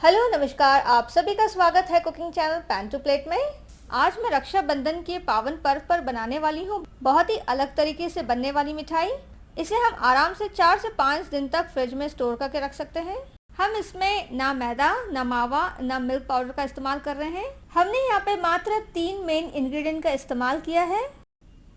Hello नमस्कार, आप सभी का स्वागत है cooking channel pan to plate में। आज मैं रक्षाबंधन के पावन पर्व पर बनाने वाली हूँ बहुत ही अलग तरीके से बनने वाली मिठाई। इसे हम आराम से 4 से 5 दिन तक फ्रिज में स्टोर करके रख सकते हैं। हम इसमें ना मैदा, ना मावा, ना मिल्क पाउडर का इस्तेमाल कर रहे हैं। हमने यहाँ पे मात्र 3 मेन इंग्रेडिएंट का इस्तेमाल किया है।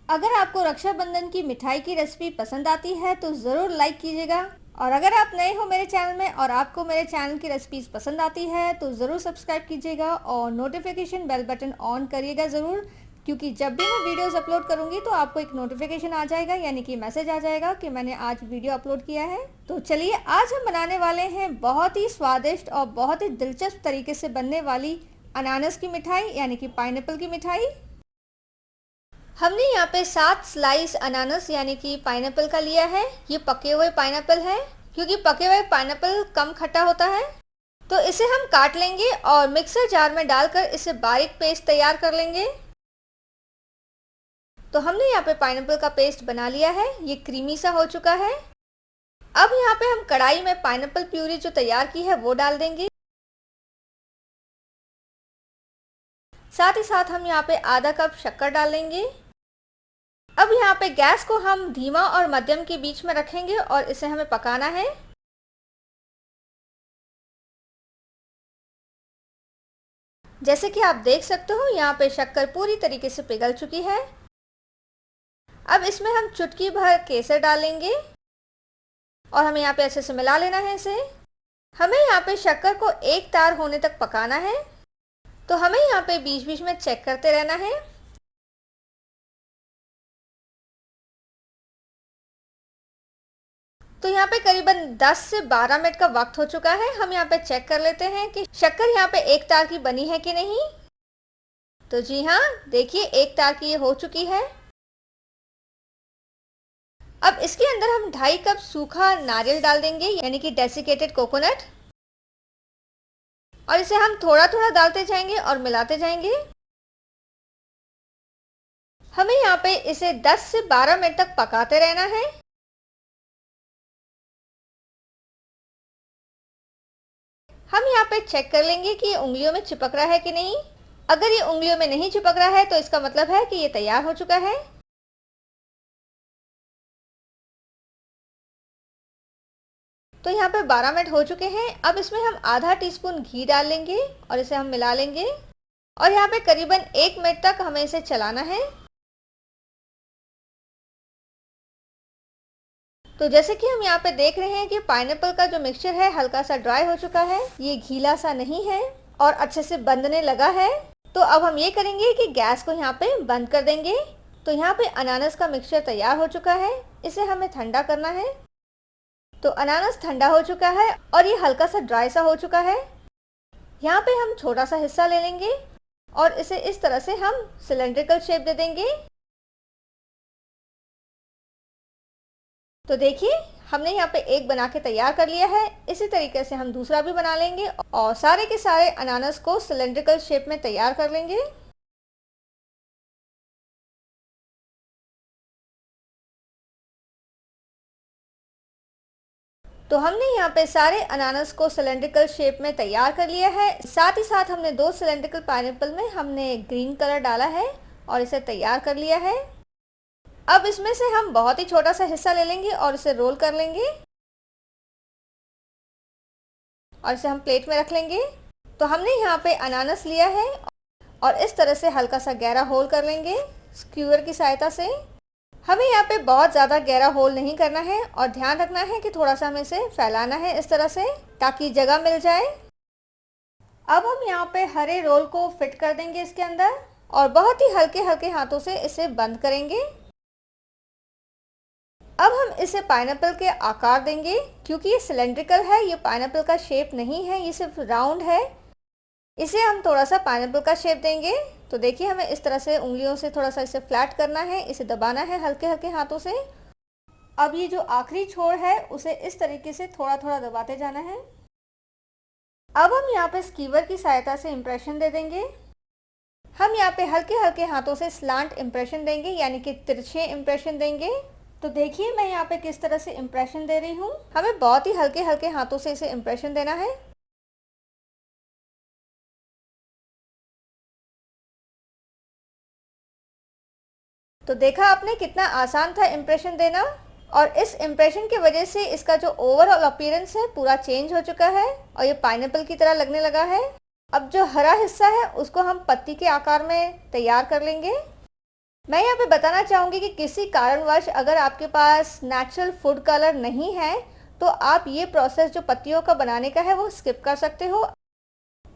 अगर आपको रक्षाबंधन की मिठाई की रेसिपी पसंद आती है तो ज़रूर लाइक कीजिएगा, और अगर आप नए हो मेरे चैनल में और आपको मेरे चैनल की रेसिपीज़ पसंद आती है तो ज़रूर सब्सक्राइब कीजिएगा और नोटिफिकेशन बेल बटन ऑन करिएगा ज़रूर, क्योंकि जब भी मैं वीडियोस अपलोड करूंगी तो आपको एक नोटिफिकेशन आ जाएगा, यानी कि मैसेज आ जाएगा कि मैंने आज वीडियो अपलोड किया है। तो चलिए, आज हम बनाने वाले हैं बहुत ही स्वादिष्ट और बहुत ही दिलचस्प तरीके से बनने वाली अनानास की मिठाई, यानी कि पाइनएप्पल की मिठाई। हमने यहाँ पे 7 स्लाइस अनानास यानी कि पाइनएप्पल का लिया है। ये पके हुए पाइनएप्पल है, क्योंकि पके हुए पाइनएप्पल कम खट्टा होता है। तो इसे हम काट लेंगे और मिक्सर जार में डालकर इसे बारीक पेस्ट तैयार कर लेंगे। तो हमने यहाँ पे पाइनएप्पल का पेस्ट बना लिया है, ये क्रीमी सा हो चुका है। अब यहाँ पे हम कढ़ाई में पाइनएप्पल प्यूरी जो तैयार की है वो डाल देंगे। साथ ही साथ हम यहाँ पे आधा कप शक्कर डाल लेंगे। अब यहाँ पे गैस को हम धीमा और मध्यम के बीच में रखेंगे और इसे हमें पकाना है। जैसे कि आप देख सकते हो, यहाँ पे शक्कर पूरी तरीके से पिघल चुकी है। अब इसमें हम चुटकी भर केसर डालेंगे और हमें यहाँ पे अच्छे से मिला लेना है इसे। हमें यहाँ पे शक्कर को एक तार होने तक पकाना है, तो हमें यहाँ पे बीच बीच में चेक करते रहना है। तो यहाँ पे करीबन 10 से 12 मिनट का वक्त हो चुका है। हम यहाँ पे चेक कर लेते हैं कि शक्कर यहाँ पे एक तार की बनी है कि नहीं। तो जी हाँ, देखिए एक तार की ये हो चुकी है। अब इसके अंदर हम 2.5 कप सूखा नारियल डाल देंगे, यानी कि डेसिकेटेड कोकोनट, और इसे हम थोड़ा थोड़ा डालते जाएंगे और मिलाते जाएंगे। हमें यहाँ पे इसे 10 से 12 मिनट तक पकाते रहना है। हम यहाँ पे चेक कर लेंगे कि ये उंगलियों में चिपक रहा है कि नहीं। अगर ये उंगलियों में नहीं चिपक रहा है तो इसका मतलब है कि ये तैयार हो चुका है। तो यहाँ पे 12 मिनट हो चुके हैं। अब इसमें हम आधा टीस्पून घी डाल लेंगे और इसे हम मिला लेंगे, और यहाँ पे करीबन 1 मिनट तक हमें इसे चलाना है। तो जैसे कि हम यहाँ पे देख रहे हैं कि पाइनएप्पल का जो मिक्सचर है हल्का सा ड्राई हो चुका है, ये गीला सा नहीं है और अच्छे से बंधने लगा है। तो अब हम ये करेंगे कि गैस को यहाँ पे बंद कर देंगे। तो यहाँ पे अनानास का मिक्सचर तैयार हो चुका है, इसे हमें ठंडा करना है। तो अनानास ठंडा हो चुका है और ये हल्का सा ड्राई सा हो चुका है। यहाँ पे हम छोटा सा हिस्सा ले लेंगे और इसे इस तरह से हम सिलेंड्रिकल शेप दे देंगे। तो देखिए, हमने यहाँ पे एक बना के तैयार कर लिया है। इसी तरीके से हम दूसरा भी बना लेंगे और सारे के सारे अनानास को सिलेंड्रिकल शेप में तैयार कर लेंगे। तो हमने यहाँ पे सारे अनानास को सिलेंड्रिकल शेप में तैयार कर लिया है। साथ ही साथ हमने 2 सिलेंड्रिकल पाइनएप्पल में हमने ग्रीन कलर डाला है और इसे तैयार कर लिया है। अब इसमें से हम बहुत ही छोटा सा हिस्सा ले लेंगे और इसे रोल कर लेंगे और इसे हम प्लेट में रख लेंगे। तो हमने यहाँ पे अनानास लिया है और इस तरह से हल्का सा गहरा होल कर लेंगे स्क्यूअर की सहायता से। हमें यहाँ पे बहुत ज़्यादा गहरा होल नहीं करना है और ध्यान रखना है कि थोड़ा सा हमें इसे फैलाना है इस तरह से, ताकि जगह मिल जाए। अब हम यहाँ पे हरे रोल को फिट कर देंगे इसके अंदर और बहुत ही हल्के हल्के हाथों से इसे बंद करेंगे। अब हम इसे पाइनएप्पल के आकार देंगे, क्योंकि ये सिलेंड्रिकल है, ये पाइनएप्पल का शेप नहीं है, ये सिर्फ राउंड है। इसे हम थोड़ा सा पाइनएप्पल का शेप देंगे। तो देखिए, हमें इस तरह से उंगलियों से थोड़ा सा इसे फ्लैट करना है, इसे दबाना है हल्के हल्के हाथों से। अब ये जो आखिरी छोर है उसे इस तरीके से थोड़ा थोड़ा दबाते जाना है। अब हम यहाँ पे स्कीवर की सहायता से इम्प्रेशन दे देंगे। हम यहाँ पे हल्के हल्के हाथों से स्लांट इम्प्रेशन देंगे, यानी कि तिरछे इम्प्रेशन देंगे। तो देखिए, मैं यहाँ पे किस तरह से इम्प्रेशन दे रही हूँ। हमें बहुत ही हल्के हल्के हाथों से इसे इम्प्रेशन देना है। तो देखा आपने कितना आसान था इम्प्रेशन देना, और इस इम्प्रेशन की वजह से इसका जो ओवरऑल अपीयरेंस है पूरा चेंज हो चुका है और ये पाइनएप्पल की तरह लगने लगा है। अब जो हरा हिस्सा है उसको हम पत्ती के आकार में तैयार कर लेंगे। मैं यहाँ पे बताना चाहूँगी कि किसी कारणवश अगर आपके पास नेचुरल फूड कलर नहीं है तो आप ये प्रोसेस जो पत्तियों का बनाने का है वो स्किप कर सकते हो।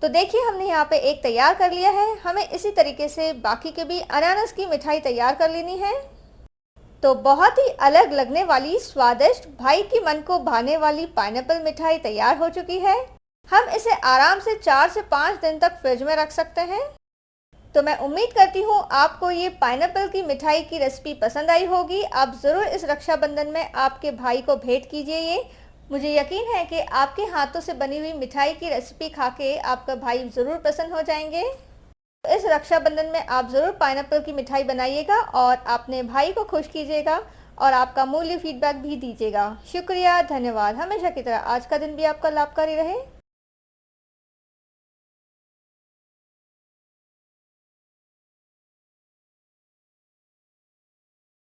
तो देखिए हमने यहाँ पे एक तैयार कर लिया है। हमें इसी तरीके से बाकी के भी अनानास की मिठाई तैयार कर लेनी है। तो बहुत ही अलग लगने वाली, स्वादिष्ट, भाई की मन को भाने वाली पाइनएप्पल मिठाई तैयार हो चुकी है। हम इसे आराम से 4 से 5 दिन तक फ्रिज में रख सकते हैं। तो मैं उम्मीद करती हूँ आपको ये पाइनएप्पल की मिठाई की रेसिपी पसंद आई होगी। आप ज़रूर इस रक्षाबंधन में आपके भाई को भेंट कीजिए ये। मुझे यकीन है कि आपके हाथों से बनी हुई मिठाई की रेसिपी खा के आपका भाई ज़रूर प्रसन्न हो जाएंगे। तो इस रक्षाबंधन में आप ज़रूर पाइनएप्पल की मिठाई बनाइएगा और अपने भाई को खुश कीजिएगा और आपका मूल्य फीडबैक भी दीजिएगा। शुक्रिया, धन्यवाद। हमेशा की तरह आज का दिन भी आपका लाभकारी रहे।